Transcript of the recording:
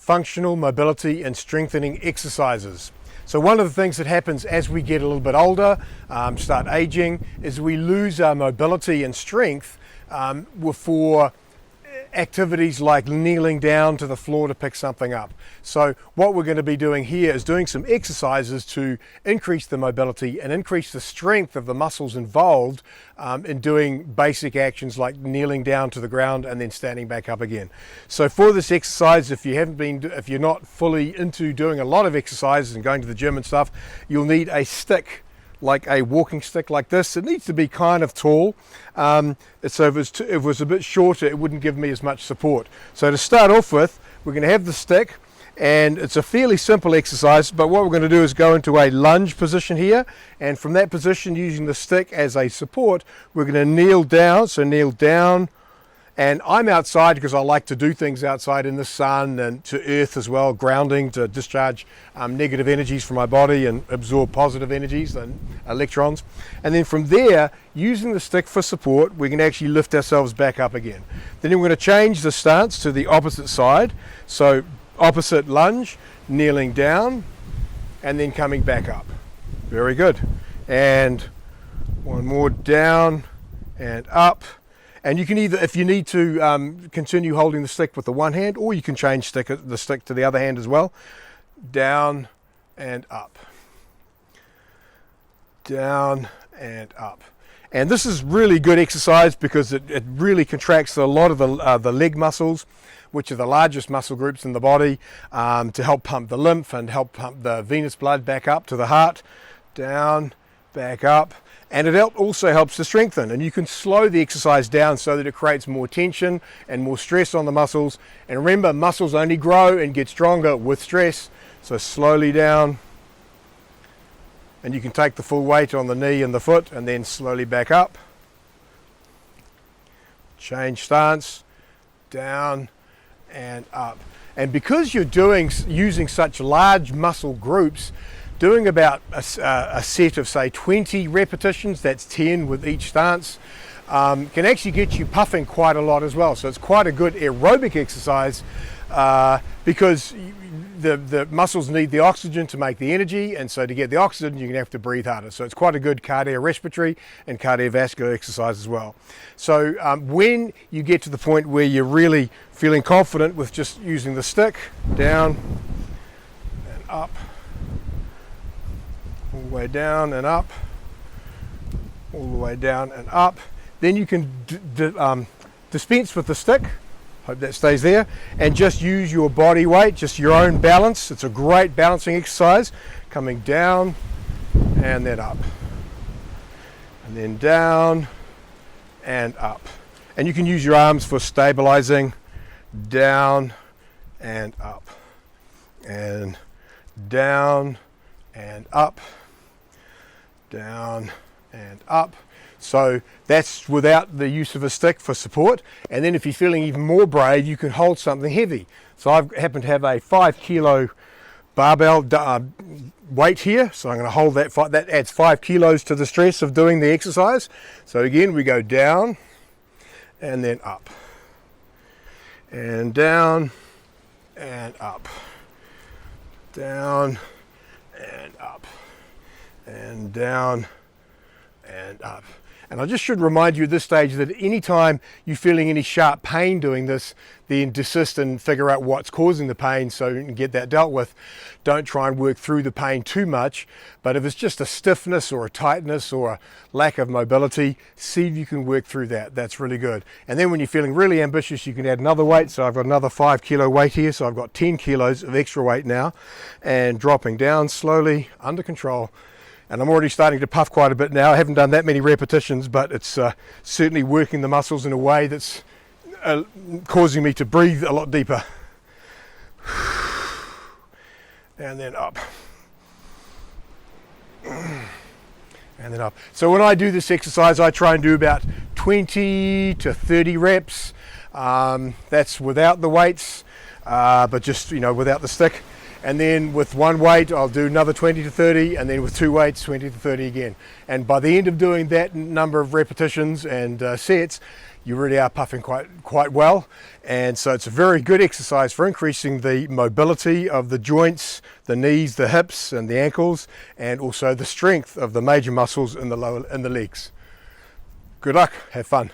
functional mobility and strengthening exercises. So one of the things that happens as we get a little bit older, start aging, is we lose our mobility and strength for activities like kneeling down to the floor to pick something up. So what we're going to be doing here is doing some exercises to increase the mobility and increase the strength of the muscles involved in doing basic actions like kneeling down to the ground and then standing back up again. So for this exercise, if you're not fully into doing a lot of exercises and going to the gym and stuff, you'll need a stick, like a walking stick like this. It needs to be kind of tall, so if it was a bit shorter, it wouldn't give me as much support. So to start off with, we're going to have the stick, and it's a fairly simple exercise, but what we're going to do is go into a lunge position here, and from that position, using the stick as a support, we're going to kneel down. So kneel down, and I'm outside because I like to do things outside in the sun and to earth as well, grounding to discharge negative energies from my body and absorb positive energies and electrons. And then from there, using the stick for support, we can actually lift ourselves back up again. Then we're going to change the stance to the opposite side. So opposite lunge, kneeling down, and then coming back up. Very good. And one more, down and up. And you can either, if you need to continue holding the stick with the one hand, or you can change the stick to the other hand as well. Down and up. Down and up. And this is really good exercise because it really contracts a lot of the leg muscles, which are the largest muscle groups in the body, to help pump the lymph and help pump the venous blood back up to the heart. Down, back up. And it also helps to strengthen, and you can slow the exercise down so that it creates more tension and more stress on the muscles. And remember, muscles only grow and get stronger with stress. So slowly down, and you can take the full weight on the knee and the foot, and then slowly back up. Change stance, down and up. And because you're using such large muscle groups, doing about a set of, say, 20 repetitions, that's 10 with each stance, can actually get you puffing quite a lot as well. So it's quite a good aerobic exercise because the muscles need the oxygen to make the energy, and so to get the oxygen, you're going to have to breathe harder. So it's quite a good cardiorespiratory and cardiovascular exercise as well. So when you get to the point where you're really feeling confident with just using the stick, down and up, all the way down and up, all the way down and up. Then you can dispense with the stick, hope that stays there, and just use your body weight, just your own balance. It's a great balancing exercise, coming down and then up, and then down and up. And you can use your arms for stabilizing, down and up, and down and up, down and up. So that's without the use of a stick for support. And then if you're feeling even more brave, you can hold something heavy. So I happen to have a 5 kilo barbell weight here. So I'm going to hold that. That adds 5 kilos to the stress of doing the exercise. So again, we go down and then up, and down and up, down and up, and down and up. And I just should remind you at this stage that any time you're feeling any sharp pain doing this, then desist and figure out what's causing the pain so you can get that dealt with. Don't try and work through the pain too much, but if it's just a stiffness or a tightness or a lack of mobility, see if you can work through that. That's really good. And then when you're feeling really ambitious, you can add another weight. So I've got another 5 kilo weight here, so I've got 10 kilos of extra weight now, and dropping down slowly, under control. And I'm already starting to puff quite a bit now. I haven't done that many repetitions, but it's certainly working the muscles in a way that's causing me to breathe a lot deeper. And then up. And then up. So when I do this exercise, I try and do about 20 to 30 reps. That's without the weights, but just, without the stick. And then with one weight, I'll do another 20 to 30, and then with two weights, 20 to 30 again. And by the end of doing that number of repetitions and sets, you really are puffing quite well. And so it's a very good exercise for increasing the mobility of the joints, the knees, the hips and the ankles, and also the strength of the major muscles in the legs. Good luck, have fun.